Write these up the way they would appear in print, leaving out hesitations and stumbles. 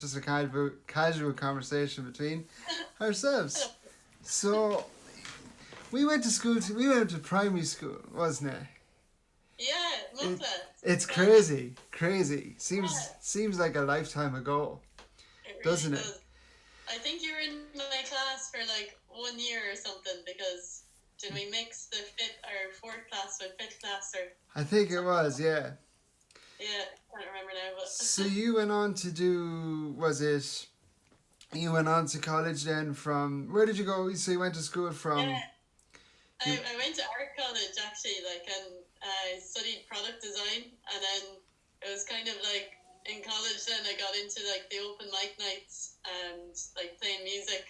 just a casual conversation between Hello. ourselves. So we went to primary school, wasn't it? Yeah, It Mukla. it's Yeah, crazy. Seems yeah, seems like a lifetime ago, it really doesn't it? does. I think you were in my class for like 1 year or something because did we mix the fifth or fourth class with fifth class or I think it something? was, yeah. Yeah, I can't remember now, So but you went on to do was it? You went on to college then from where did you go? So you went to school from yeah, you I went to art college actually, like, and I studied product design, and then it was kind of like in college. Then I got into like the open mic nights and like playing music,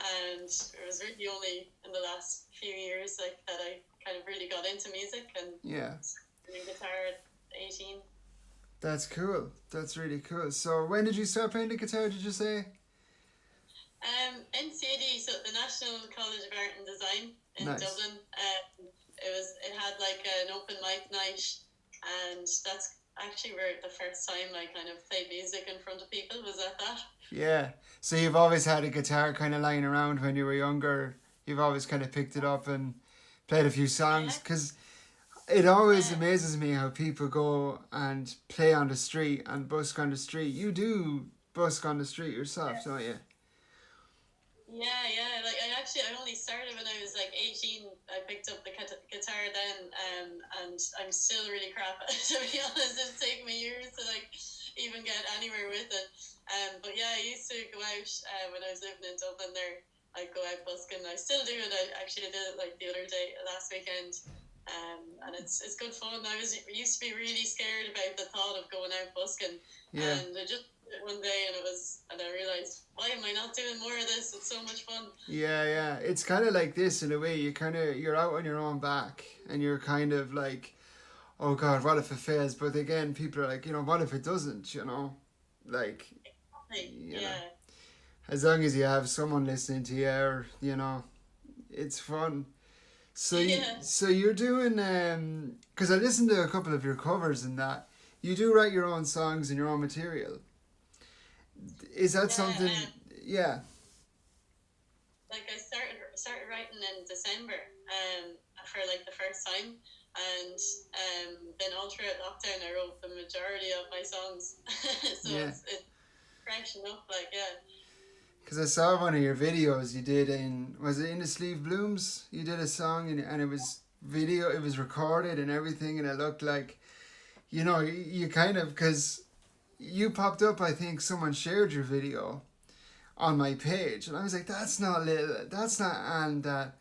and it was really only in the last few years like that I kind of really got into music and yeah. playing guitar at 18. That's cool. That's really cool. So when did you start playing the guitar? Did you say? NCAD, so the National College of Art and Design in Nice. Dublin. It had like an open mic night, and that's actually where the first time I kind of played music in front of people was at that. Yeah. So you've always had a guitar kind of lying around when you were younger. You've always kind of picked it up and played a few songs Yeah, because it always yeah, amazes me how people go and play on the street and busk on the street. You do busk on the street yourself, don't you? yeah. Like I only started when I was like 18. I picked up the guitar then, and I'm still really crap at it. To be honest, it's taken me years to like even get anywhere with it. But yeah, I used to go out when I was living in Dublin. There, I'd go out busking. I still do it. I actually did it like the other day, last weekend. And it's good fun. I used to be really scared about the thought of going out busking, Yeah. and I just did it one day, and I realized, why am I not doing more of this? It's so much fun. Yeah, yeah. It's kind of like this in a way. You're out on your own back and you're kind of like, oh God, what if it fails? But again, people are like, what if it doesn't? Like, Hey, you know, yeah, as long as you have someone listening to you, or it's fun. yeah, So you're doing because I listened to a couple of your covers and that you do write your own songs and your own material. Is that yeah. something? Yeah, Like I started writing in December, for like the first time, and then all throughout lockdown, I wrote the majority of my songs. So yeah. it's fresh enough, like, yeah. Because I saw one of your videos you did in was it in the Sleeve Blooms? You did a song and it was video. It was recorded and everything, and it looked like you kind of because you popped up. I think someone shared your video on my page, and I was like, "That's not little. That's not Anne that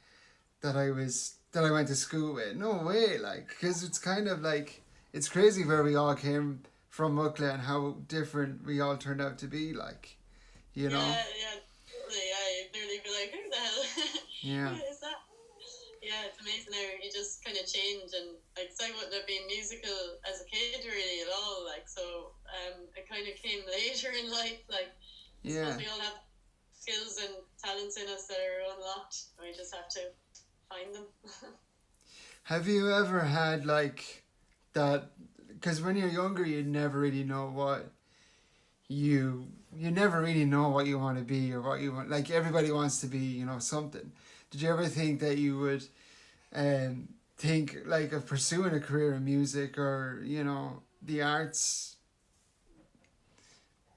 I went to school with. No way!" Like, because it's kind of like it's crazy where we all came from Muckle and how different we all turned out to be. Like, you know. Yeah. Totally. Yeah, you'd nearly be like, who the hell who Yeah. is that? Yeah, it's amazing how you just kind of change, and like, so I wouldn't have been musical as a kid really at all. Like, so it kind of came later in life. Like, I suppose Yeah. we all have skills and talents in us that are unlocked. We just have to find them. Have you ever had like that? Because when you're younger, you never really know what you never really know what you want to be or what you want. Like everybody wants to be, something. Did you ever think that you would think like of pursuing a career in music or the arts?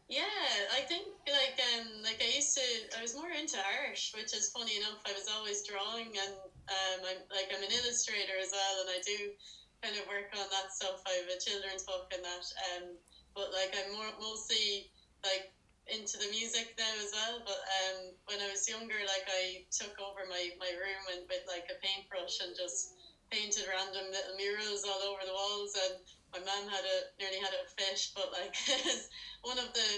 Yeah, I think like I was more into art, which is funny enough. I was always drawing, and I'm an illustrator as well, and I do kind of work on that stuff. I have a children's book and that, but like I'm mostly like into the music now as well. But when I was younger, like I took over my room and with like a paintbrush and just painted random little murals all over the walls, and my mum nearly had a fit, but like one of the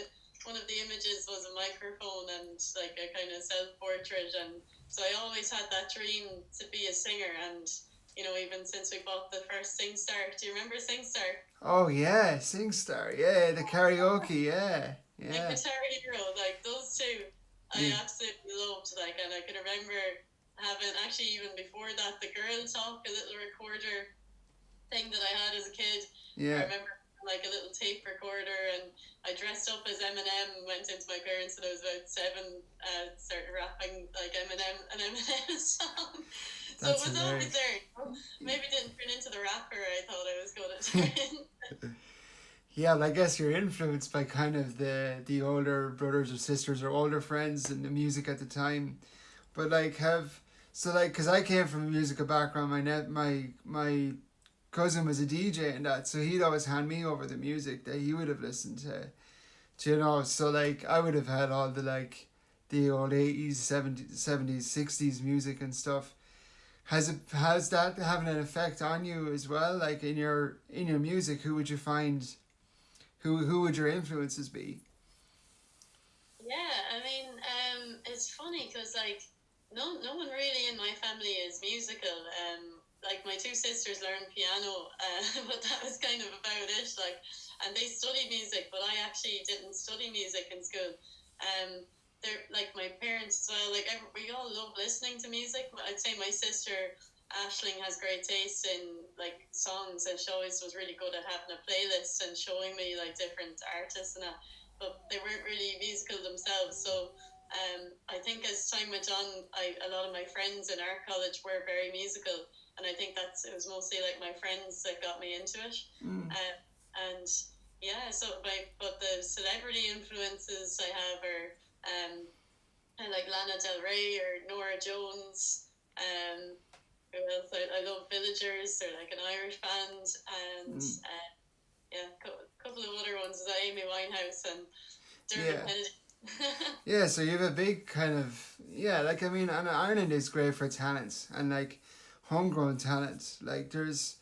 one of the images was a microphone and like a kind of self portrait, and so I always had that dream to be a singer, and even since we bought the first SingStar. Do you remember SingStar? Oh yeah, SingStar. Yeah, the karaoke. Yeah, And yeah, Guitar Hero, like those two, I yeah, absolutely loved. Like, and I can remember having, actually even before that, the Girl Talk, a little recorder thing that I had as a kid. I yeah. remember like a little tape recorder, and I dressed up as Eminem and went into my parents when I was about 7, started rapping like Eminem, an Eminem song. So it That's was always hilarious. there. Maybe didn't turn into the rapper I thought I was going to turn. Yeah, well, I guess you're influenced by kind of the older brothers or sisters or older friends in the music at the time. But like have so like because I came from a musical background, my cousin was a DJ and that, so he'd always hand me over the music that he would have listened to, you know. So like I would have had all the like the old 80s, 70s, 60s music and stuff. Has that having an effect on you as well? Like in your music, who would you find who would your influences be? Yeah, I mean, it's funny because like no one really in my family is musical. Like my two sisters learned piano, but that was kind of about it. Like, and they studied music, but I actually didn't study music in school. They're like my parents as well. Like we all love listening to music. But I'd say my sister Ashling has great taste in like songs, and she always was really good at having a playlist and showing me like different artists and that, but they weren't really musical themselves. So I think as time went on, a lot of my friends in our college were very musical, and I think it was mostly like my friends that got me into it. Mm. And yeah, but the celebrity influences I have are like Lana Del Rey or Nora Jones. Who else? I love Villagers. They're like an Irish band, and Mm. yeah, a couple of other ones is Amy Winehouse and Dermot Yeah. Kennedy. Yeah, so you have a big kind of yeah, like I mean, and Ireland is great for talents and like homegrown talent. Like there's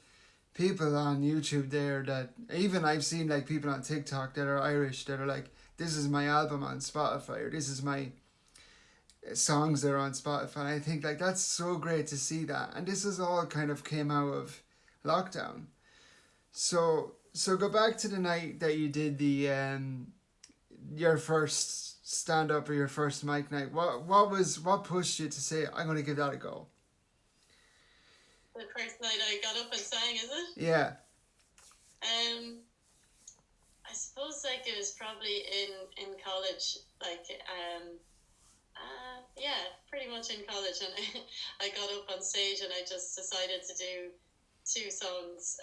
people on YouTube there that even I've seen like people on TikTok that are Irish that are like, this is my album on Spotify or this is my songs that are on Spotify. I think like that's so great to see that, and this is all kind of came out of lockdown. So go back to the night that you did the your first stand up or your first mic night. What pushed you to say I'm going to give that a go? The first night I got up and sang, is it? Yeah. Um, I suppose like it was probably in college, like yeah, pretty much in college, and I got up on stage and I just decided to do two songs,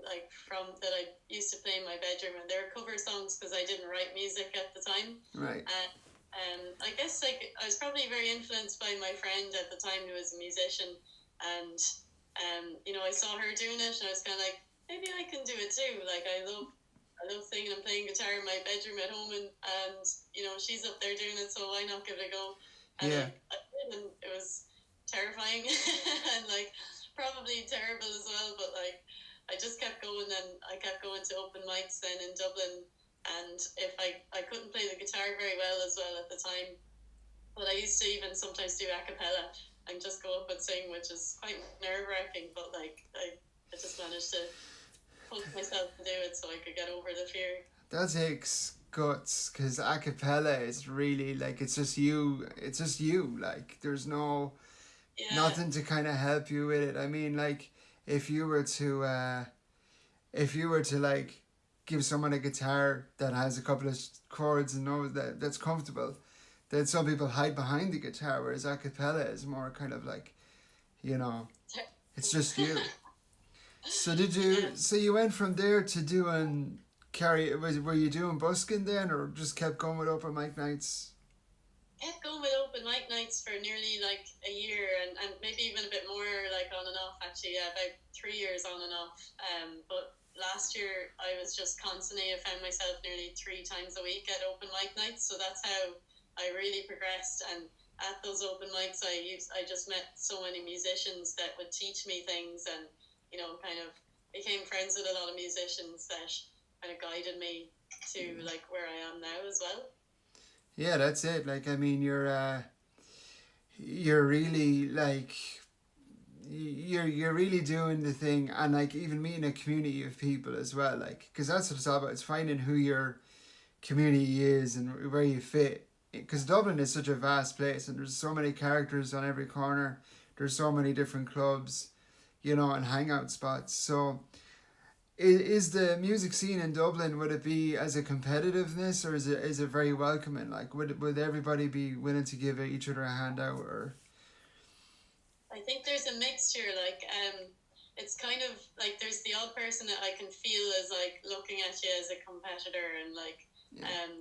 like from that I used to play in my bedroom, and they were cover songs because I didn't write music at the time. Right. And I guess like I was probably very influenced by my friend at the time who was a musician, and I saw her doing it, and I was kind of like, maybe I can do it too. Like I love singing and playing guitar in my bedroom at home, and she's up there doing it, so why not give it a go? And Yeah. I did, and it was terrifying and like probably terrible as well, but like I just kept going, and I kept going to open mics then in Dublin, and if I couldn't play the guitar very well as well at the time, but I used to even sometimes do a cappella and just go up and sing, which is quite nerve wracking, but like I just managed to push myself to do it so I could get over the fear. That takes guts because a cappella is really like it's just you. It's just you. Like there's Yeah, nothing to kind of help you with it. I mean, like if you were to like give someone a guitar that has a couple of chords and knows that's comfortable, then some people hide behind the guitar, whereas a cappella is more kind of like, you know, it's just you. So did yeah. you? So you went from there to doing carry? Were you doing busking then, or just kept going with open mic nights? Kept going with open mic nights for nearly like a year, and maybe even a bit more, like on and off actually. Yeah, about 3 years on and off. But last year I was just constantly. I found myself nearly 3 times a week at open mic nights. So that's how I really progressed. And at those open mics, I just met so many musicians that would teach me things, and kind of became friends with a lot of musicians that kind of guided me to like where I am now as well. Yeah, that's it. Like I mean, you're really like you're really doing the thing, and like even meeting a community of people as well. Like because that's what it's all about. It's finding who your community is and where you fit. Because Dublin is such a vast place, and there's so many characters on every corner. There's so many different clubs, and hangout spots. So Is the music scene in Dublin, would it be as a competitiveness, or is it very welcoming? Like, would everybody be willing to give each other a hand out, or I think there's a mixture. Like, it's kind of like there's the odd person that I can feel is like looking at you as a competitor, and like, yeah,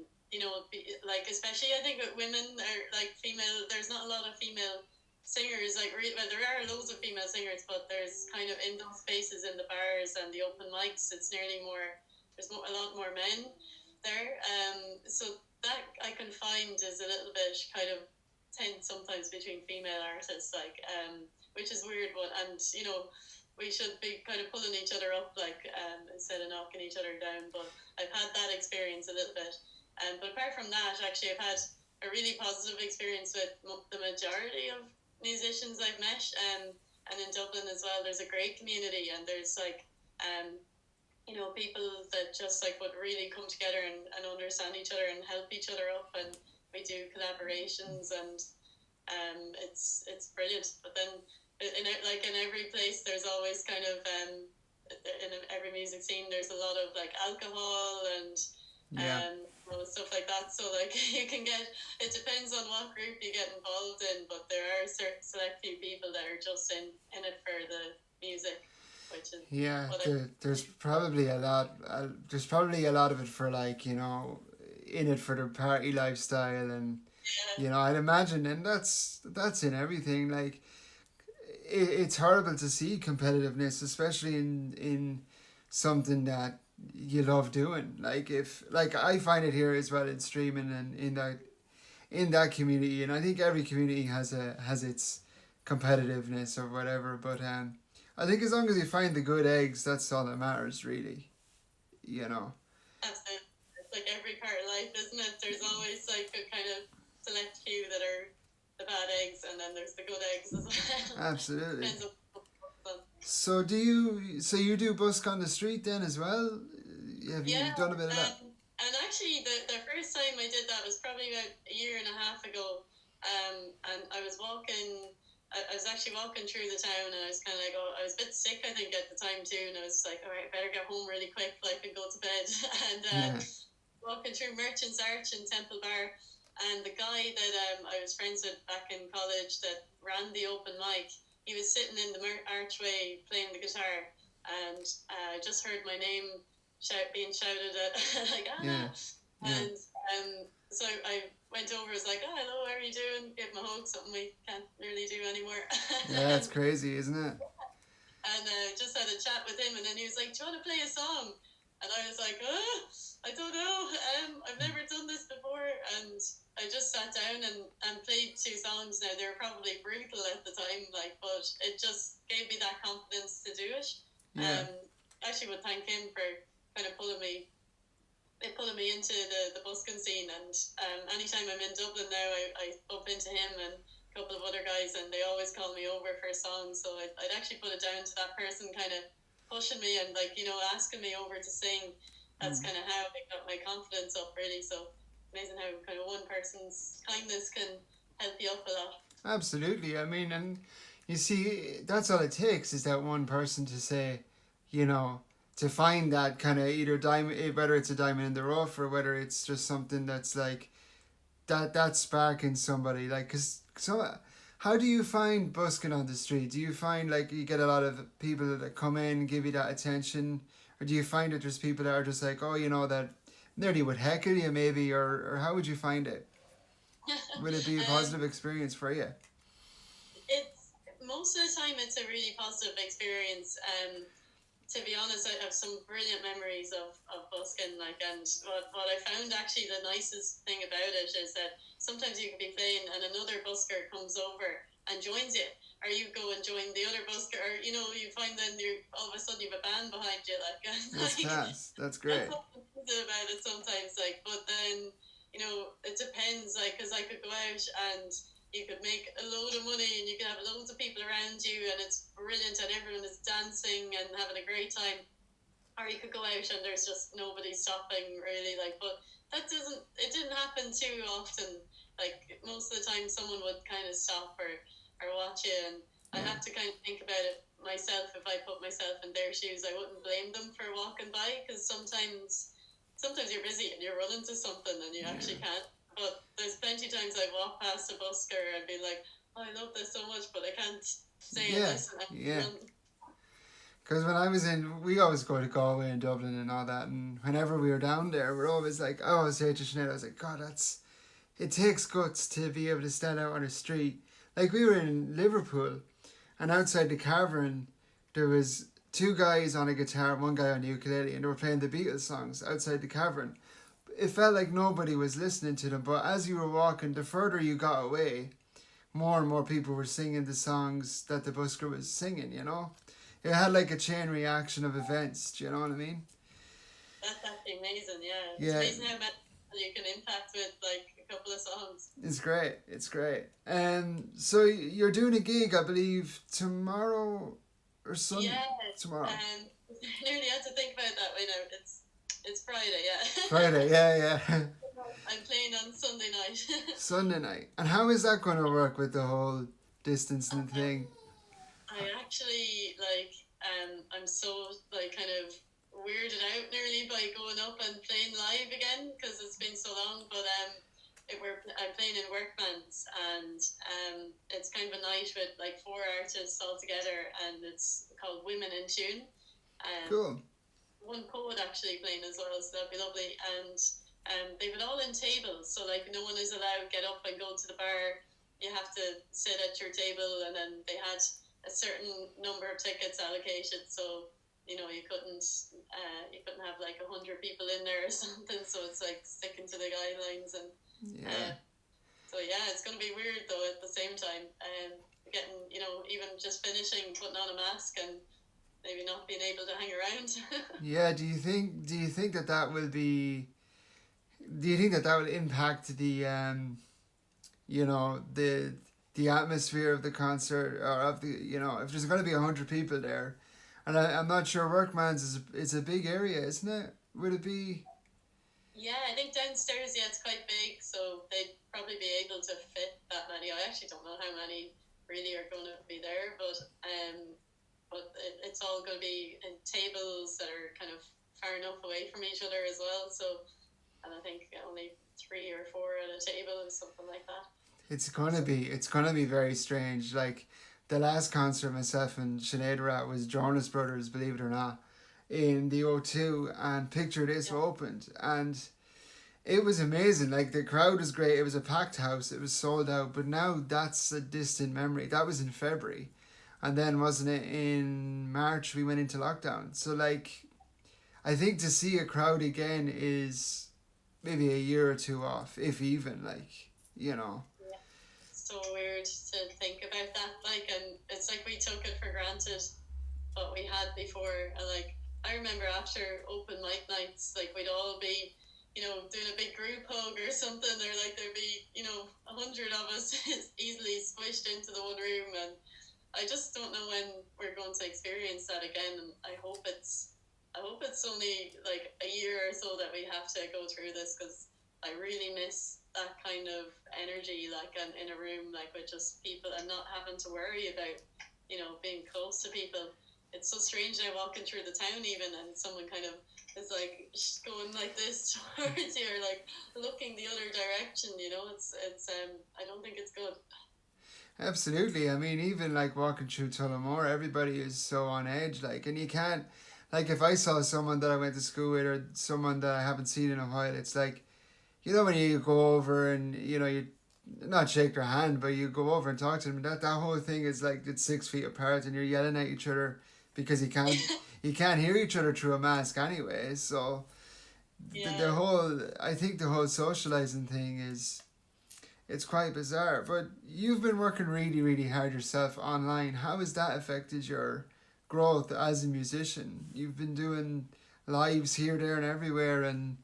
like especially I think with women are like female. There's not a lot of female singers. Like, well, there are loads of female singers, but there's kind of in those spaces in the bars and the open mics, it's nearly more. There's a lot more men there. So that I can find is a little bit kind of tense sometimes between female artists, like which is weird. But and we should be kind of pulling each other up, like instead of knocking each other down. But I've had that experience a little bit. But apart from that, actually, I've had a really positive experience with the majority of musicians I've met. And in Dublin as well, there's a great community, and there's like people that just like would really come together and understand each other and help each other up, and we do collaborations, and it's brilliant. But then like in every place, there's always kind of in every music scene, there's a lot of like alcohol and yeah, stuff like that. So like you can get, it depends on what group you get involved in, but there are certain select few people that are just in it for the music, which is yeah? what I There's probably a lot. There's probably a lot of it for, like, in it for the party lifestyle, and yeah. I'd imagine, and that's in everything. Like, it's horrible to see competitiveness, especially in something that you love doing. Like, if like I find it here as well in streaming, and in that community, and I think every community has its competitiveness or whatever. But I think as long as you find the good eggs, that's all that matters, really. You know. Absolutely. It's like every part of life, isn't it? There's always like a kind of select few that are the bad eggs, and then there's the good eggs as well. Absolutely. Depends on what them. So you do busk on the street then as well? Have you Yeah, done a bit of that? and actually, the first time I did that was probably about a year and a half ago. And I was walking. I was actually walking through the town, and I was kind of like, oh, I was a bit sick, I think, at the time too, and I was like, all right, I better get home really quick, like, and go to bed. And Yeah. walking through Merchants Arch in Temple Bar, and the guy that I was friends with back in college that ran the open mic, he was sitting in the archway playing the guitar, and I just heard my name being shouted at, like Yeah. Anna, Yeah. and so I went over, was like, oh, hello, how are you doing? Give him a hug, something we can't really do anymore. Yeah, it's crazy, isn't it? And just had a chat with him, and then he was like, "Do you want to play a song?" And I was like, I don't know. I've never done this before." And I just sat down and played two songs. Now they were probably brutal at the time, like, but it just gave me that confidence to do it. Yeah. Um, I actually would thank him for kind of pulling me into the busking scene. And anytime I'm in Dublin now, I bump into him and a couple of other guys, and they always call me over for a song. So I'd actually put it down to that person kind of pushing me and, like, asking me over to sing. That's kind of how I got my confidence up, really. So amazing how kind of one person's kindness can help you up a lot. Absolutely. I mean, and you see, that's all it takes, is that one person to say, you know, to find that kind of either diamond, whether it's a diamond in the rough, or whether it's just something that's like that spark in somebody. Like, how do you find busking on the street? Do you find, like, you get a lot of people that come in, give you that attention, or do you find that there's people that are just like, oh, that nearly would heckle you, maybe, or how would you find it? Would it be a positive experience for you? It's most of the time it's a really positive experience. To be honest, I have some brilliant memories of busking. Like, and what I found actually the nicest thing about it is that sometimes you can be playing and another busker comes over and joins you, or you go and join the other busker, or you find then you all of a sudden you have a band behind you, like, and That's like class. That's that's great. what about it sometimes, like, but then it depends, like, because I could go out and you could make a load of money and you could have loads of people around you and it's brilliant and everyone is dancing and having a great time, or you could go out and there's just nobody stopping, really, like, but it didn't happen too often. Like, most of the time someone would kind of stop or watch you, and I have to kind of think about it myself. If I put myself in their shoes, I wouldn't blame them for walking by, because sometimes you're busy and you're running to something and you actually Yeah. can't. But there's plenty of times I've walked past a busker and been like, oh, I love this so much, but I can't stay and Yeah, listen. I have to yeah. run. Because when I was in, we always go to Galway and Dublin and all that, and whenever we were down there, we're always like, I always say to Sinead, I was like, God, it takes guts to be able to stand out on a street. Like we were in Liverpool, and outside the Cavern, there was two guys on a guitar, one guy on the ukulele, and they were playing the Beatles songs outside the Cavern. It felt like nobody was listening to them, but as you were walking, the further you got away, more and more people were singing the songs that the busker was singing, you know? It had like a chain reaction of events, do you know what I mean? That's actually amazing. Yeah, it's Yeah, amazing how much you can impact with like a couple of songs. it's great. It's great. So you're doing a gig, I believe, tomorrow or Sunday? Yeah, Tomorrow. I nearly had to think about that way now. It's Friday, yeah. Friday, yeah, yeah. I'm playing on Sunday night. Sunday night. And how is that going to work with the whole distancing thing? I actually I'm so like kind of weirded out nearly by going up and playing live again, because it's been so long. But I'm playing in work bands, and it's kind of a night with like four artists all together, and it's called Women in Tune. Cool. One poet actually playing as well, so that'd be lovely. And they've it all in tables, so like no one is allowed to get up and go to the bar. You have to sit at your table, and then they had a certain number of tickets allocated, so you couldn't have like 100 people in there or something. So it's like sticking to the guidelines, and Yeah. so yeah, it's going to be weird though at the same time. Getting even just finishing putting on a mask and maybe not being able to hang around. Yeah, do you think that will be do you think that will impact the you know the atmosphere of the concert, or of the, if there's going to be 100 people there, and I'm not sure Workman's is a big area, isn't it? Would it be? Yeah, I think downstairs, yeah, it's quite big, so they'd probably be able to fit that many. I actually don't know how many really are going to be there, but it's all going to be in tables that are kind of far enough away from each other as well. So, and I think only 3 or 4 at a table or something like that. It's gonna be very strange. Like the last concert myself and Sinead were at was Jonas Brothers, believe it or not, in the O2, and Picture This Yeah. opened, and it was amazing. Like the crowd was great. It was a packed house. It was sold out. But now that's a distant memory. That was in February, and then wasn't it in March we went into lockdown. So like, I think to see a crowd again is maybe a year or two off, if even. Like, you know. So weird to think about that. Like, and it's like we took it for granted what we had before. And like, I remember after open mic nights, like we'd all be, doing a big group hug or something, or like there'd be, 100 of us easily squished into the one room. And I just don't know when we're going to experience that again. And I hope it's only like a year or so that we have to go through this, because I really miss that kind of energy, like in a room, like with just people, and not having to worry about, being close to people. It's so strange now walking through the town even, and someone kind of is like going like this towards you, or like looking the other direction. It's I don't think it's good. Absolutely. I mean, even like walking through Tullamore, everybody is so on edge. Like, and you can't, like, if I saw someone that I went to school with or someone that I haven't seen in a while, it's like, when you go over and, you not shake their hand, but you go over and talk to them. That whole thing is like it's 6 feet apart, and you're yelling at each other because you can't hear each other through a mask anyway. So the Yeah. whole I think the whole socializing thing it's quite bizarre. But you've been working really really hard yourself online. How has that affected your growth as a musician? You've been doing lives here, there, and everywhere, and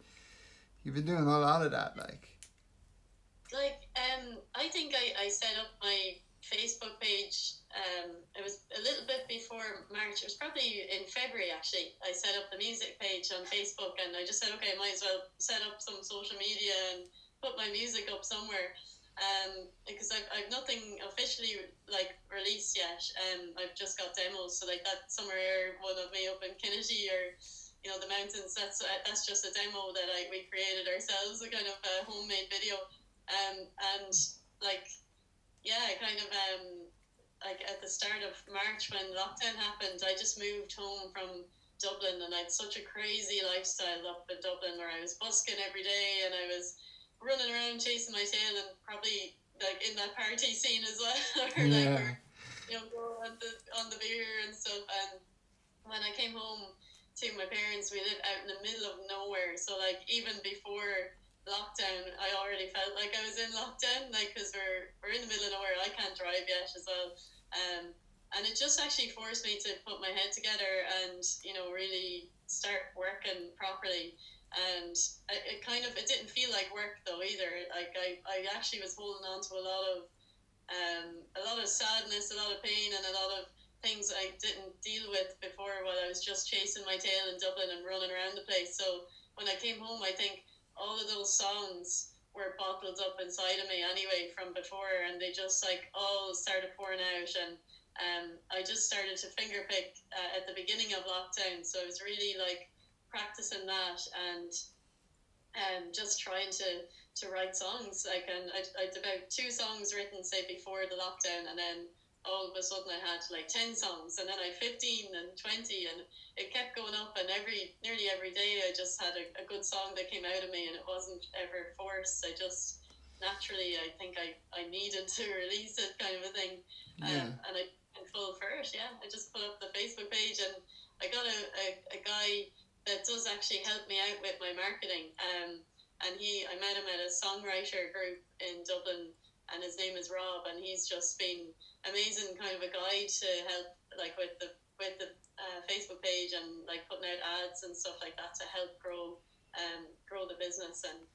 you've been doing a lot of that, like. I think I set up my Facebook page. It was a little bit before March. It was probably in February actually. I set up the music page on Facebook, and I just said, okay, I might as well set up some social media and put my music up somewhere. Because I've nothing officially like released yet. I've just got demos. So like that Summer Air one of me up in Kinnity, or the mountains. That's just a demo that we created ourselves, a kind of a homemade video. And like yeah, kind of like at the start of March when lockdown happened, I just moved home from Dublin, and I had such a crazy lifestyle up in Dublin where I was busking every day and I was running around chasing my tail, and probably like in that party scene as well, or like Yeah. we're going on the beer and stuff. And when I came home to my parents, we live out in the middle of nowhere. So like even before lockdown, I already felt like I was in lockdown, like because we're in the middle of nowhere. I can't drive yet as well, and it just actually forced me to put my head together and really start working properly. And it didn't feel like work though either. Like I actually was holding on to a lot of sadness, a lot of pain, and a lot of things I didn't deal with before while I was just chasing my tail in Dublin and running around the place. So when I came home, I think all of those songs were bottled up inside of me anyway from before, and they just like all started pouring out. And I just started to fingerpick at the beginning of lockdown. So I was really like practicing that, and just trying to write songs. Like, and I'd about 2 songs written, say, before the lockdown, and then all of a sudden I had like 10 songs, and then I 15 and 20, and it kept going up. And nearly every day, I just had a good song that came out of me, and it wasn't ever forced. I just naturally, I think I needed to release it, kind of a thing. Yeah. And I went full for it. Yeah, I just put up the Facebook page, and I got a guy that does actually help me out with my marketing. And I met him at a songwriter group in Dublin, and his name is Rob, and he's just been amazing, kind of a guide to help, like with the Facebook page, and like putting out ads and stuff like that to help grow the business and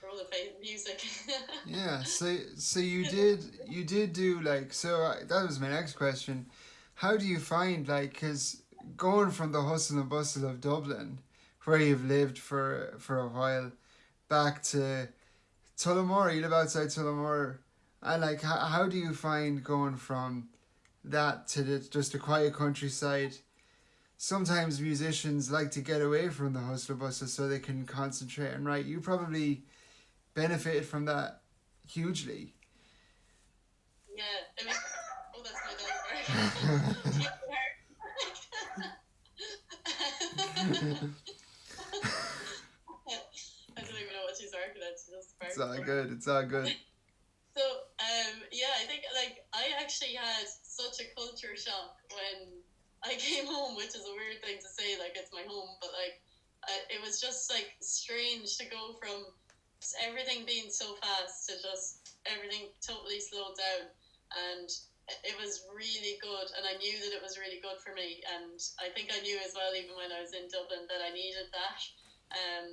grow the music. Yeah. So you did do like that was my next question. How do you find like because going from the hustle and bustle of Dublin, where you've lived for a while, back to Tullamore, you live outside Tullamore, and like how do you find going from that to just a quiet countryside? Sometimes musicians like to get away from the hustle and bustle so they can concentrate and write. You probably benefited from that hugely. Yeah, I mean, oh, that's my dog barking. I don't even know what she's barking at. She just It's barking all for her. good. It's all good. So, yeah, I think like I actually had such a culture shock when I came home, which is a weird thing to say, like it's my home, but like it was just like strange to go from everything being so fast to just everything totally slowed down. And it was really good, and I knew that it was really good for me. And I think I knew as well, even when I was in Dublin, that I needed that. Um,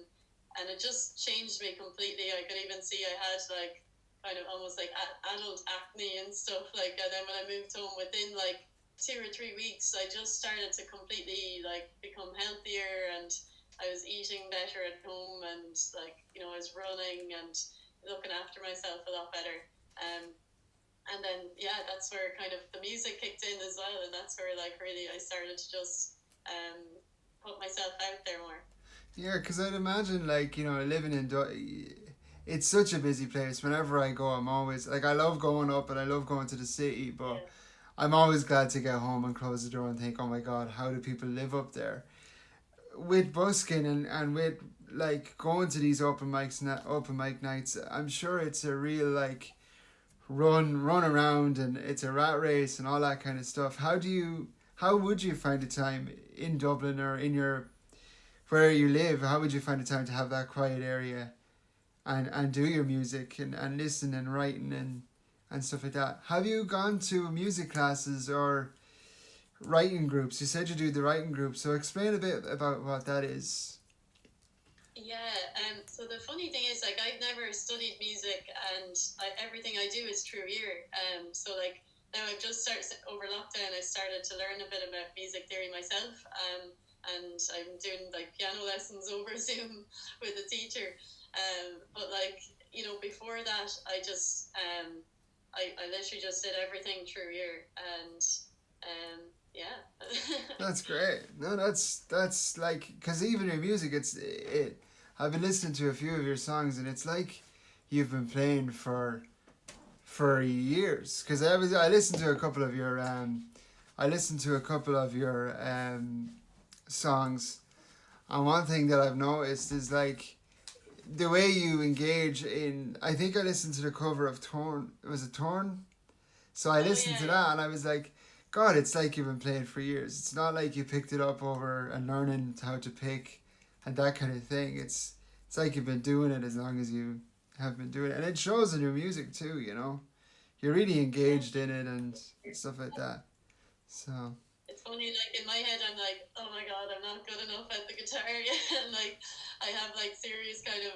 and it just changed me completely. I could even see I had like kind of almost like adult acne and stuff. Like, and then when I moved home, within like 2 or 3 weeks, I just started to completely like become healthier, and I was eating better at home, and like I was running and looking after myself a lot better. Um, and then yeah, that's where kind of the music kicked in as well, and that's where like really I started to just put myself out there more. Yeah, because I'd imagine like living in it's such a busy place. Whenever I go, I'm always like I love going up and I love going to the city, but Yeah, I'm always glad to get home and close the door and think, oh my god, how do people live up there? With busking and with like going to these open mic nights, I'm sure it's a real like run around and it's a rat race and all that kind of stuff. How would you find a time in Dublin or in your where you live? How would you find a time to have that quiet area and do your music and listen and writing and stuff like that? Have you gone to music classes or writing groups? You said you do the writing group, so explain a bit about what that is. yeah. So the funny thing is, like, I've never studied music, and everything I do is through ear. So like now I've just started over lockdown. I started to learn a bit about music theory myself. And I'm doing like piano lessons over Zoom with a teacher. But like before that, I literally just did everything through ear, and yeah. That's great. No, that's like, because even your music, it. I've been listening to a few of your songs, and it's like you've been playing for years. Because I listened to a couple of your songs, and one thing that I've noticed is like the way you engage in. I think I listened to the cover of Torn. Was it Torn? So I Oh listened yeah, to yeah. that and I was like, God, it's like you've been playing for years. It's not like you picked it up over and learning how to pick and that kind of thing. It's like you've been doing it as long as you have been doing it. And it shows in your music too, you know. You're really engaged in it and stuff like that. So It's funny, like in my head, I'm like, oh my god, I'm not good enough at the guitar yet. And like, I have like serious kind of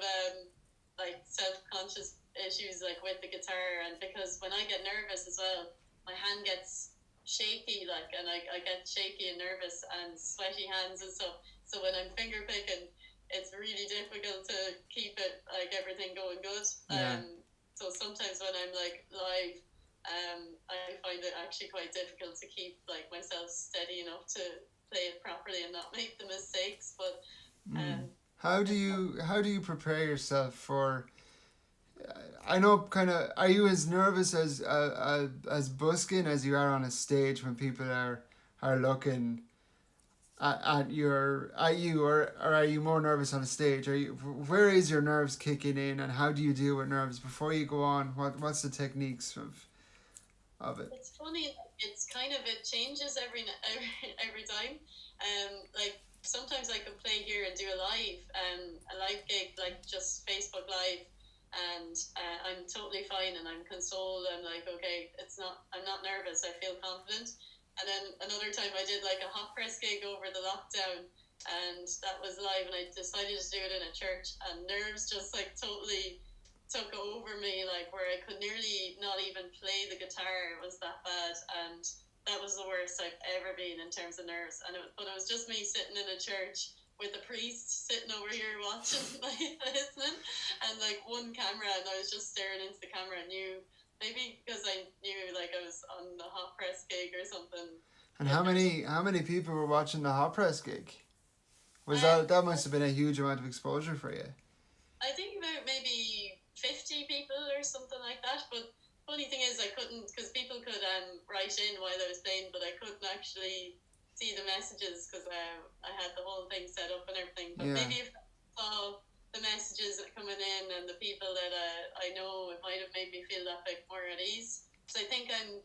like self conscious issues like with the guitar, and because when I get nervous as well, my hand gets shaky, like, and I get shaky and nervous and sweaty hands and stuff. So when I'm finger picking, it's really difficult to keep it like everything going good. yeah. So sometimes when I'm like live, I find it actually quite difficult to keep like myself steady enough to play it properly and not make the mistakes. But Mm. um, How do you prepare yourself for? I know, kind of. Are you as nervous as busking as you are on a stage when people are looking at you, or are you more nervous on a stage? Where is your nerves kicking in, and how do you deal with nerves before you go on? What's the techniques of it? it's funny. It's kind of it changes every time. Like sometimes I could play here and do a live gig like just Facebook Live, and I'm totally fine and I'm consoled. I'm like, okay, I'm not nervous. I feel confident. And then another time I did like a hot press gig over the lockdown, and that was live, and I decided to do it in a church, and nerves just like totally took over me, like where I could nearly not even play the guitar. It was that bad, and that was the worst I've ever been in terms of nerves. But it was just me sitting in a church with a priest sitting over here watching, like listening, and like one camera, and I was just staring into the camera and knew. Maybe because I knew like I was on the hot press gig or something. And Like there was how many people were watching the hot press gig? Was um that must have been a huge amount of exposure for you? I think about maybe 50 people or something like that. But funny thing is, I couldn't, because people could write in while I was playing, but I couldn't actually see the messages because I had the whole thing set up and everything. But Yeah, maybe if I saw the messages coming in and the people that I know, it might have made me feel that bit more at ease. So I think I'm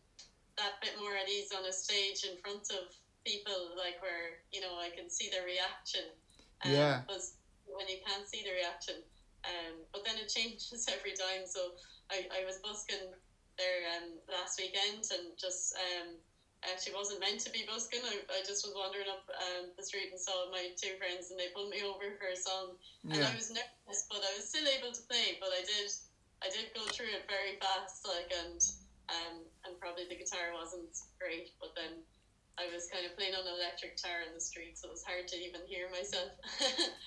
that bit more at ease on a stage in front of people, like where I can see their reaction. yeah, Because when you can't see the reaction, but then it changes every time. So I was busking there last weekend, and just I actually wasn't meant to be busking. I just was wandering up the street and saw my two friends, and they pulled me over for a song, and yeah. I was nervous, but I was still able to play. But I did go through it very fast, like, and probably the guitar wasn't great, but then I was kind of playing on an electric guitar in the street, so it was hard to even hear myself.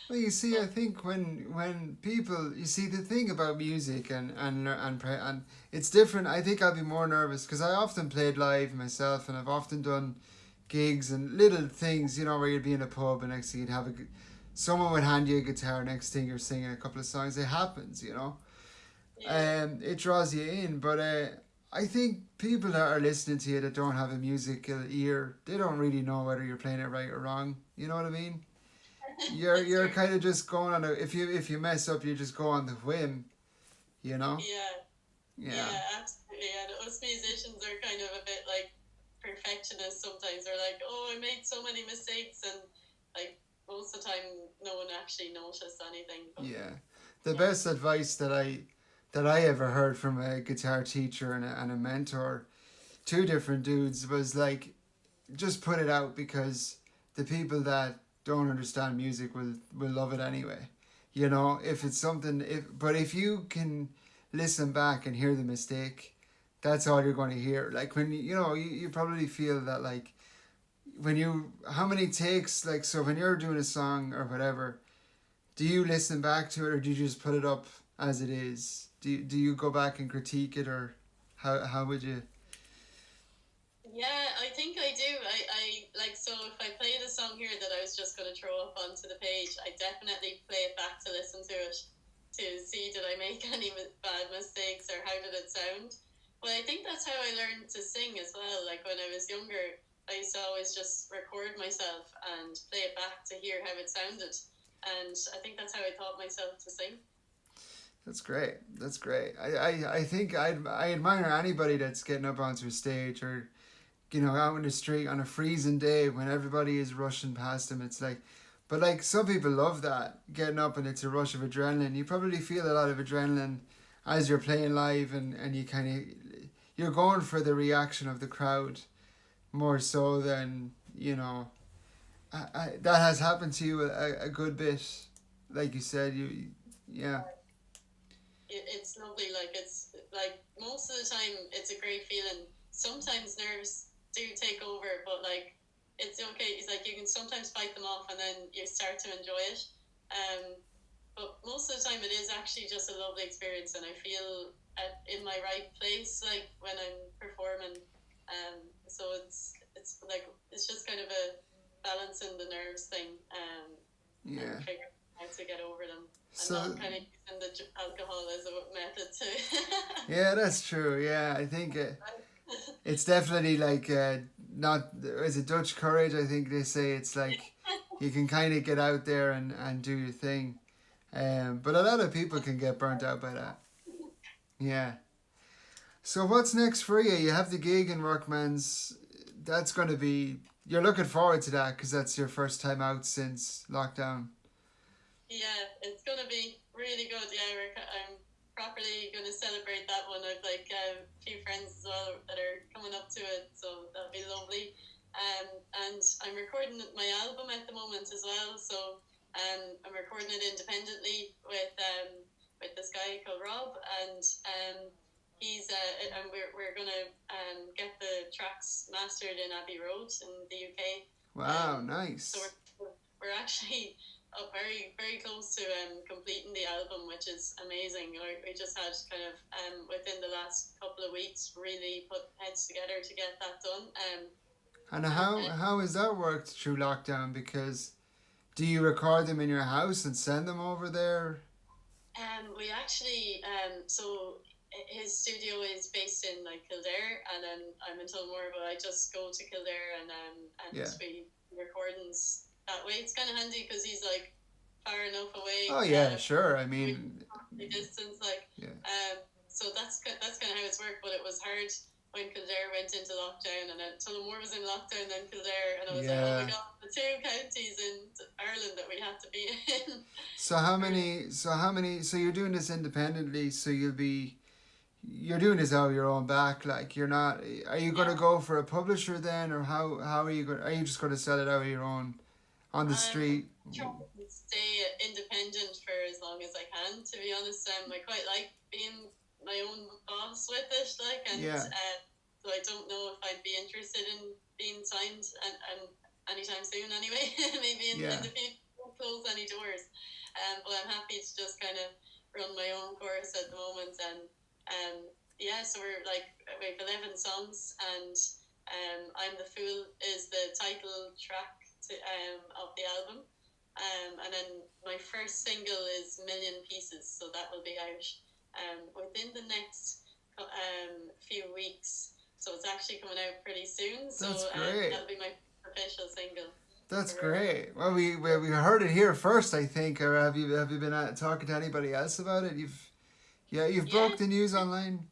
Well, you see, I But think when people, you see, the thing about music and it's different. I think I'll be more nervous because I often played live myself, and I've often done gigs and little things, where you'd be in a pub and next thing you'd have someone would hand you a guitar, next thing you're singing a couple of songs. It happens. yeah, It draws you in, but I think people that are listening to you that don't have a musical ear, they don't really know whether you're playing it right or wrong. You know what I mean? that's You're true. kind of just going on a, if you mess up, you just go on the whim. You know? Yeah, Yeah. yeah, absolutely. And us musicians are kind of a bit like perfectionists sometimes. They're like, oh, I made so many mistakes, and like most of the time, no one actually noticed anything. But Yeah. The yeah, best advice that I ever heard from a guitar teacher and a mentor, two different dudes, was like, just put it out because the people that don't understand music will love it anyway. If it's something, if you can listen back and hear the mistake, that's all you're going to hear. Like when you probably feel that, like, how many takes, like, so when you're doing a song or whatever, do you listen back to it, or do you just put it up as it is? do you go back and critique it, or how would you? Yeah, I think I do. I like, so if I played a song here that I was just going to throw up onto the page, I definitely play it back to listen to it to see did I make any bad mistakes or how did it sound. But I think that's how I learned to sing as well. Like when I was younger, I used to always just record myself and play it back to hear how it sounded. And I think that's how I taught myself to sing. That's great. That's great. I think I admire anybody that's getting up onto a stage, or out in the street on a freezing day when everybody is rushing past them. It's like, but like some people love that getting up, and it's a rush of adrenaline. You probably feel a lot of adrenaline as you're playing live, and you kind of you're going for the reaction of the crowd more so than that has happened to you a good bit, like you said. Yeah. It's lovely. Like it's like most of the time, it's a great feeling. Sometimes nerves do take over, but like it's okay. It's like you can sometimes fight them off, and then you start to enjoy it. Um, but most of the time, it is actually just a lovely experience, and I feel in my right place, like when I'm performing. So it's like it's just kind of a balancing the nerves thing, and Yeah. figuring out how to get over them, and So not kind of using the alcohol as a method to. yeah, that's true. Yeah, I think it's definitely like not is it Dutch courage. I think they say it's like you can kind of get out there and do your thing, but a lot of people can get burnt out by that. Yeah. So what's next for you? You have the gig in Workman's. That's going to be. You're looking forward to that because that's your first time out since lockdown. Yeah, it's gonna be really good. Yeah, I'm properly gonna celebrate that one. I've like a few friends as well that are coming up to it, so that'll be lovely. And I'm recording my album at the moment as well. So I'm recording it independently with this guy called Rob, and he's and we're gonna get the tracks mastered in Abbey Road in the UK. Wow, So nice. we're actually very very close to completing the album, which is amazing. We just had kind of within the last couple of weeks really put heads together to get that done. And And how has that worked through lockdown? Because do you record them in your house and send them over there? we actually so his studio is based in like Kildare, and then I'm in Tullamore, but I just go to Kildare and Yeah. we recordings that way. It's kind of handy because he's like far enough away. Oh yeah, sure. I mean, Distance, like, yeah, so that's kind of how it's worked. But it was hard when Kildare went into lockdown, and then Tullamore was in lockdown, then Kildare, and I was like, oh my yeah. god, the two counties in Ireland that we had to be in. So how many? So how many? So you're doing this independently. So you're doing this out of your own back. Like you're not. Are you going to Yeah. go for a publisher then, or how are you going? Are you just going to sell it out of your own on the street? Trying to stay independent for as long as I can. To be honest, I quite like being my own boss with it. Like, and Yeah. so I don't know if I'd be interested in being signed and anytime soon. Anyway, maybe in Yeah. the future, won't close any doors. But I'm happy to just kind of run my own course at the moment. And yeah, so we have 11 songs, and I'm the Fool is the title track of the album. And then my first single is Million Pieces, so that will be out within the next few weeks. So it's actually coming out pretty soon. So That's great. that'll be my official single. That's For, great. Well, we heard it here first, I think. Or have you been talking to anybody else about it? You've yeah, broke the news online.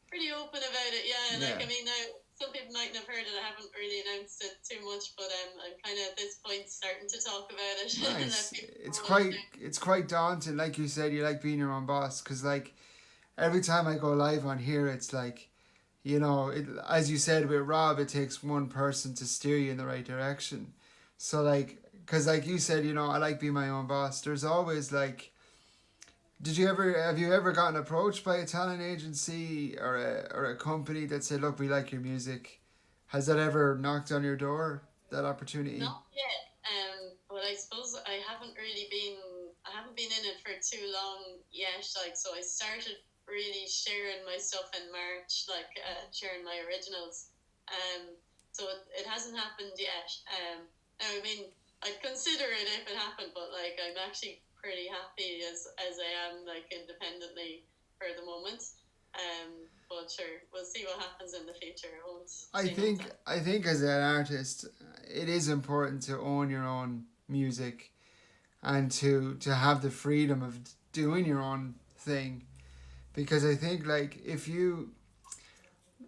pretty open about it. Yeah, Yeah. like I mean, now some people mightn't have heard it. I haven't really announced it too much, but I'm kind of at this point starting to talk about it. Nice. It's quite daunting, like you said. You like being your own boss, because like every time I go live on here, it's like as you said with Rob, it takes one person to steer you in the right direction. So like, because like you said, I like being my own boss. There's always like, have you ever gotten approached by a talent agency or a company that said, look, we like your music? Has that ever knocked on your door, that opportunity? Not yet. But I suppose I haven't been in it for too long yet. Like, so I started really sharing my stuff in March, like sharing my originals. So it hasn't happened yet. Now, I mean, I'd consider it if it happened, but like I'm actually pretty happy as I am, like independently for the moment. But sure, we'll see what happens in the future. I won't I say no to think that. I think as an artist, it is important to own your own music and to have the freedom of doing your own thing, because I think like if you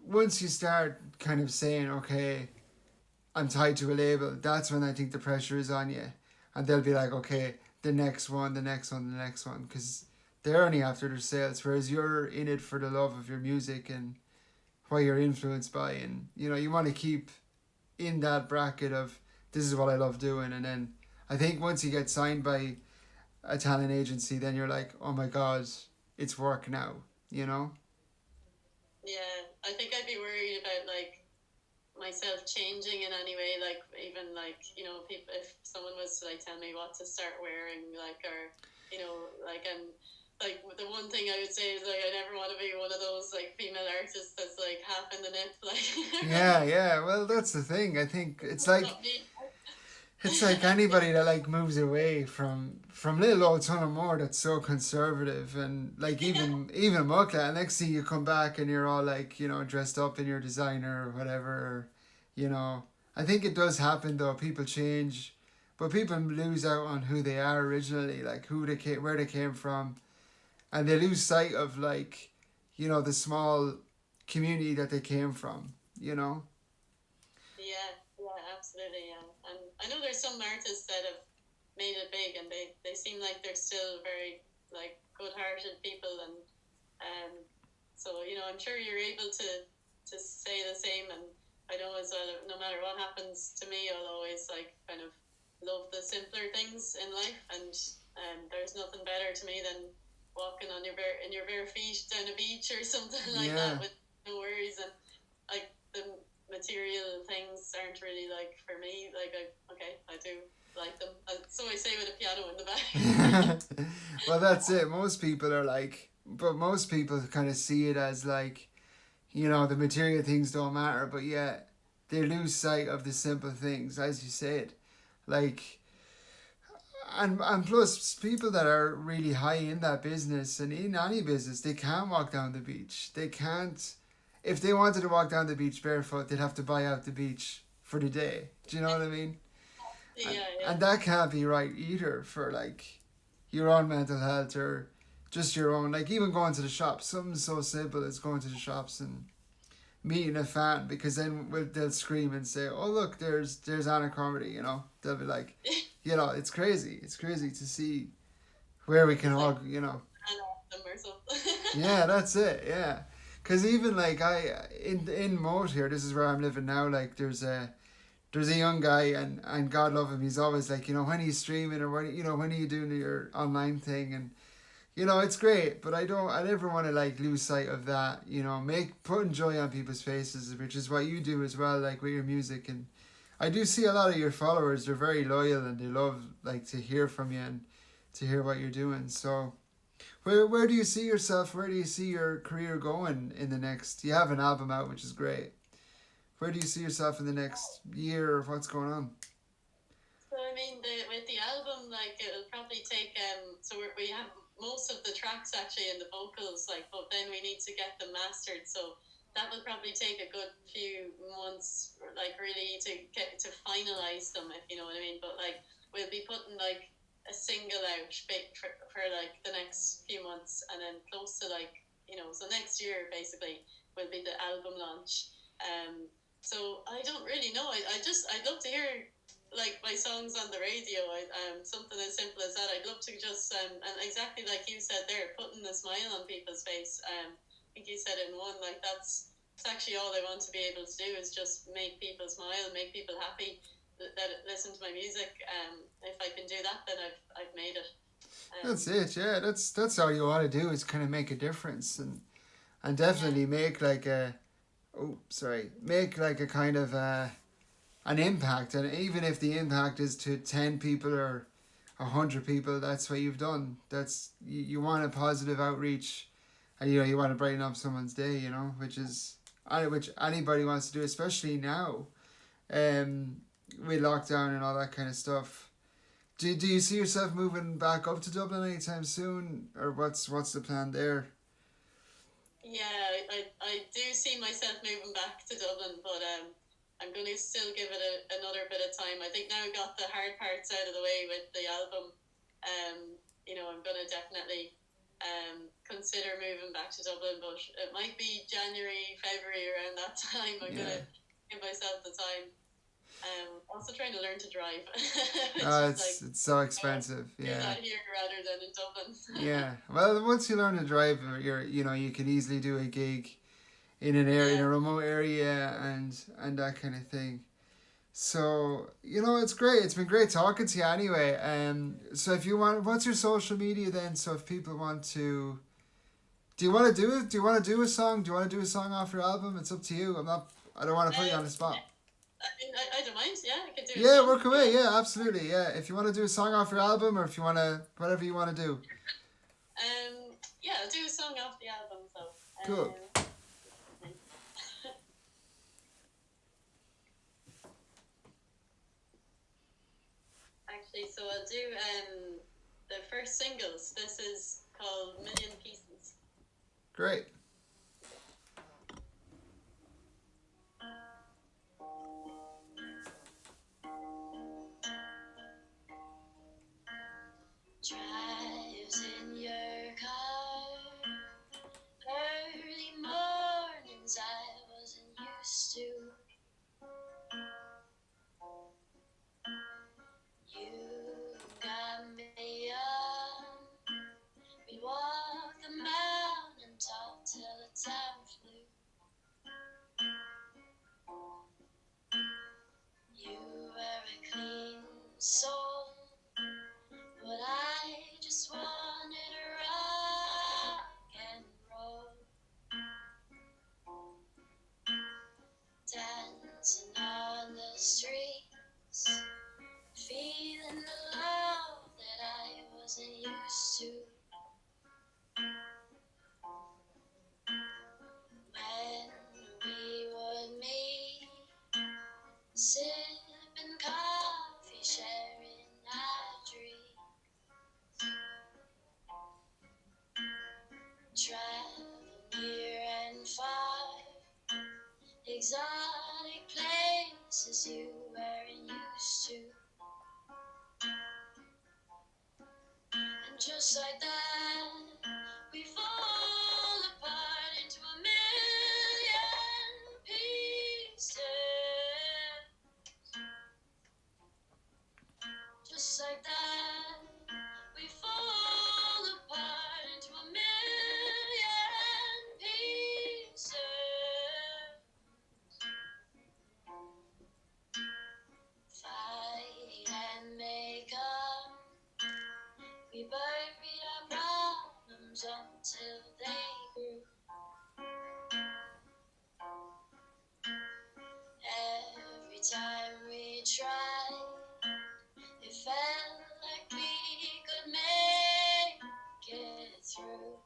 once you start kind of saying, okay, I'm tied to a label, that's when I think the pressure is on you, and they'll be like, okay, the next one, the next one, the next one, because they're only after their sales, whereas you're in it for the love of your music and what you're influenced by, and you want to keep in that bracket of this is what I love doing, and then I think once you get signed by a talent agency, then you're like, oh my god, it's work now, you know? Yeah, I think I'd be worried about like myself changing in any way, like even like people, if someone was to like tell me what to start wearing, like, or like, and like the one thing I would say is like I never want to be one of those like female artists that's like half in the nip, like Yeah, yeah. Well, that's the thing. I think not me. it's like anybody that like moves away from little old Tullamore that's so conservative, and like even Muckla, and next thing you come back and you're all like dressed up in your designer or whatever, you know. I think it does happen though. People change, but people lose out on who they are originally, like who they came, where they came from, and they lose sight of like the small community that they came from. You know. Yeah, yeah, absolutely, yeah. And I know there's some artists that have made it big, and they seem like they're still very like good-hearted people, and um, so I'm sure you're able to say the same. And I know as well, no matter what happens to me, I'll always like kind of love the simpler things in life, and there's nothing better to me than walking on your bare feet down a beach or something like that Yeah. with no worries. And like the material things aren't really like for me. Like I do like them. So I say with a piano in the back. Well, that's it. Most people are like, but most people kind of see it as like, the material things don't matter, but yet they lose sight of the simple things, as you said. Like, and plus, people that are really high in that business and in any business, they can't walk down the beach. They can't, if they wanted to walk down the beach barefoot, they'd have to buy out the beach for the day. Do you know what I mean? Yeah, yeah. And that can't be right either for like your own mental health or just your own, like even going to the shops, something so simple as going to the shops and meeting a fan, because then they'll scream and say, oh look, there's Anne Carmody, they'll be like, it's crazy to see where we can It's like all, an them or something. yeah, that's it, yeah. Because even like in Moat here, this is where I'm living now, like there's a young guy, and God love him, he's always like, when are you streaming, or when are you doing your online thing, and it's great, but I never want to like lose sight of that, putting joy on people's faces, which is what you do as well, like with your music. And I do see a lot of your followers, they're very loyal and they love like to hear from you and to hear what you're doing. So where do you see yourself, where do you see your career going in the next, you have an album out, which is great. Where do you see yourself in the next year, or what's going on? So I mean, with the album, like it'll probably take. So we have most of the tracks actually in the vocals, like, but then we need to get them mastered. So that will probably take a good few months, like really to get to finalize them, if you know what I mean. But like we'll be putting like a single out for like the next few months, and then close to like so next year basically will be the album launch. So I don't really know. I'd love to hear like my songs on the radio. Something as simple as that. I'd love to just and exactly like you said there, putting a smile on people's face. I think you said it in one, like it's actually all I want to be able to do is just make people smile, make people happy that listen to my music. If I can do that, then I've made it. That's it, yeah, that's all you want to do is kind of make a difference, and Yeah, definitely make like a, oh sorry, make like a kind of an impact, and even if the impact is to 10 people or 100 people, that's what you've done. That's you want a positive outreach, and you want to brighten up someone's day, which is which anybody wants to do, especially now, um, with lockdown and all that kind of stuff. Do you see yourself moving back up to Dublin anytime soon, or what's the plan there? Yeah, I do see myself moving back to Dublin, but I'm going to still give it another bit of time. I think now I got the hard parts out of the way with the album. I'm going to definitely consider moving back to Dublin, but it might be January, February around that time. I'm going Yeah. to give myself the time. Also trying to learn to drive, which is like It's so expensive. do Yeah. that here rather than in Dublin. Yeah. Well, once you learn to drive, you can easily do a gig in an area, in Yeah. a remote area, and that kind of thing. So it's great. It's been great talking to you anyway. So if you want, what's your social media then? So if people want to, do you want to do it? Do you want to do a song? Do you want to do a song off your album? It's up to you. I'm not. I don't want to put you on the spot. I mean, I don't mind. Yeah, I can do it. Yeah, work away. Yeah, absolutely. Yeah, if you want to do a song off your album, or if you want to, whatever you want to do. Yeah, I'll do a song off the album. So. Cool. Actually, so I'll do the first singles. This is called Million Pieces. Great. Drives in your car. Early mornings I wasn't used to. You got me up. We walked the mountain top till the time flew. You were a clean soul, but I just wanted to rock and roll. Dancing on the streets, feeling the love that I wasn't used to. When we would meet, sipping coffee, sharing our dreams. Travel near and far, exotic places you weren't used to. And just like that, we fall apart into a million pieces. Just like that, we fall apart into a million pieces. Fight and make up. We buried our problems until they grew. Every time we tried, it felt like we could make it through.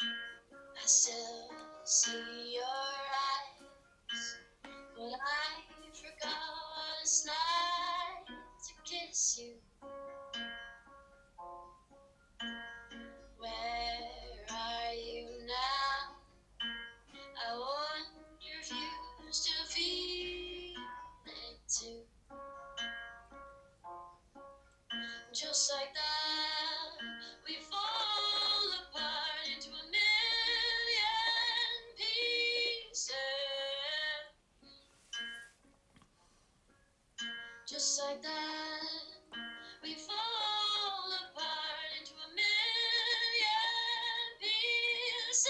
I still see your eyes, but I forgot what it's like to kiss you. Where are you now? I wonder if you still feel it too. Just like that, we fall apart into a million pieces. Just like that, we fall apart into a million pieces.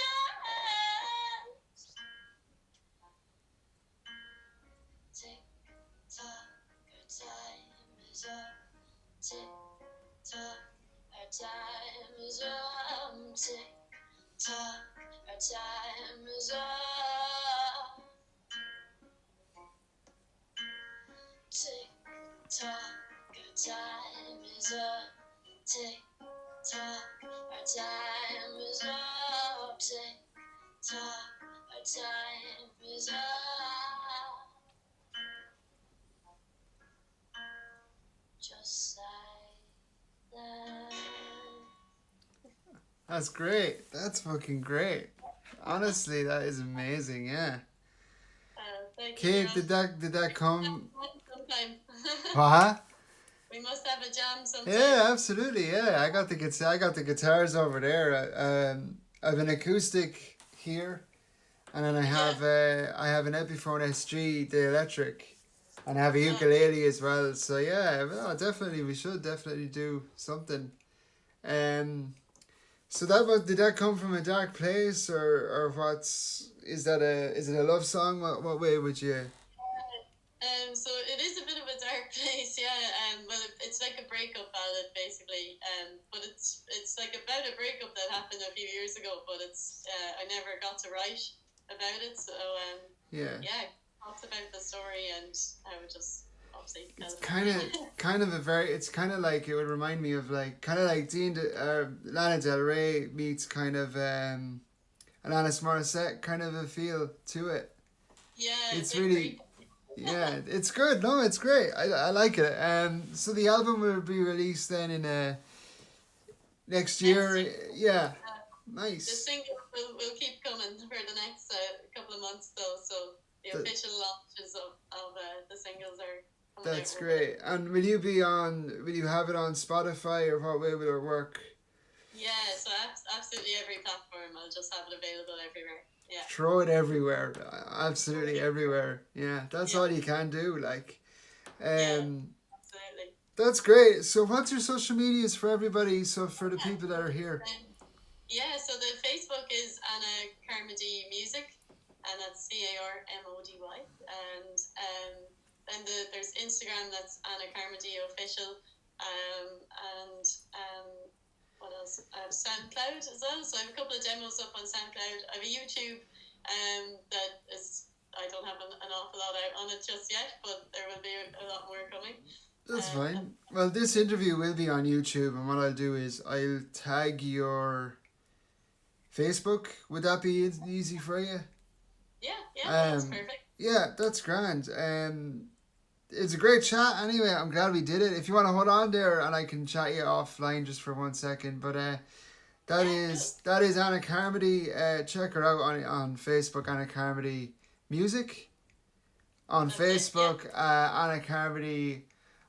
Tick tock, our time is up. Tick tock, our time is up. Tick tock, our time is up. Tick tock, our time is up. Tick tock, our Our time is up. Our time is up. Just like that. That's great. That's fucking great. Honestly, that is amazing. Yeah. Thank you. Kate, did that come? Sometime. What? We must have a jam sometime. Yeah, absolutely. Yeah, I got the guitars over there. I have an acoustic here, and then I have an Epiphone SG, the electric, and I have a ukulele as well. So yeah, well, definitely we should definitely do something. Um, so did that come from a dark place, or what's is it a love song? What way would you? So it is a bit of a dark place, yeah. Well, it's like a breakup ballad, basically. But it's like about a breakup that happened a few years ago. But it's I never got to write about it. So Yeah. yeah, talks about the story and how it just obviously. It's kind of a very. It's kind of like it would remind me of like kind of like Lana Del Rey meets kind of Alanis Morissette kind of a feel to it. Yeah, It's really. Yeah, it's good. No, it's great. I like it. So the album will be released then in next year. Yeah, The nice. single will keep coming for the next couple of months, though. So the That, official launches of the singles are coming that's out. great. And will you be on? Will you have it on Spotify, or what way will it work? Yeah, so absolutely every platform. I'll just have it available everywhere. Yeah. Throw it everywhere. Absolutely everywhere. Yeah, that's all you can do. Like, Yeah, um, absolutely. that's great. So, what's your social medias for everybody? So, for the people that are here. Yeah, so the Facebook is Anne Carmody Music, and that's CARMODY, and there's Instagram, that's Anne Carmody Official, and what else? I have SoundCloud as well, so I have a couple of demos up on SoundCloud. I have a YouTube that is, I don't have an awful lot out on it just yet, but there will be a lot more coming. That's fine. Well, this interview will be on YouTube, and what I'll do is I'll tag your Facebook. Would that be easy for you? Yeah, that's perfect. Yeah, that's grand. It's a great chat anyway. I'm glad we did it. If you want to hold on there and I can chat you offline just for 1 second. But that is Anna Carmody. Check her out on Facebook, Anna Carmody Music. On That's Facebook, Anna Carmody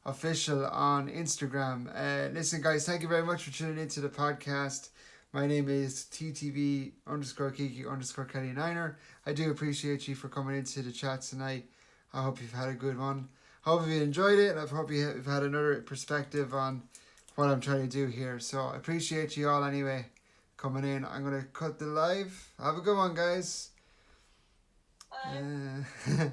Official on Instagram. Listen guys, thank you very much for tuning into the podcast. My name is TTV _ Kiki _ Kelly Niner. I do appreciate you for coming into the chat tonight. I hope you've had a good one. Hope you enjoyed it, and I hope you've had another perspective on what I'm trying to do here. So I appreciate you all anyway coming in. I'm going to cut the live. Have a good one, guys. Bye.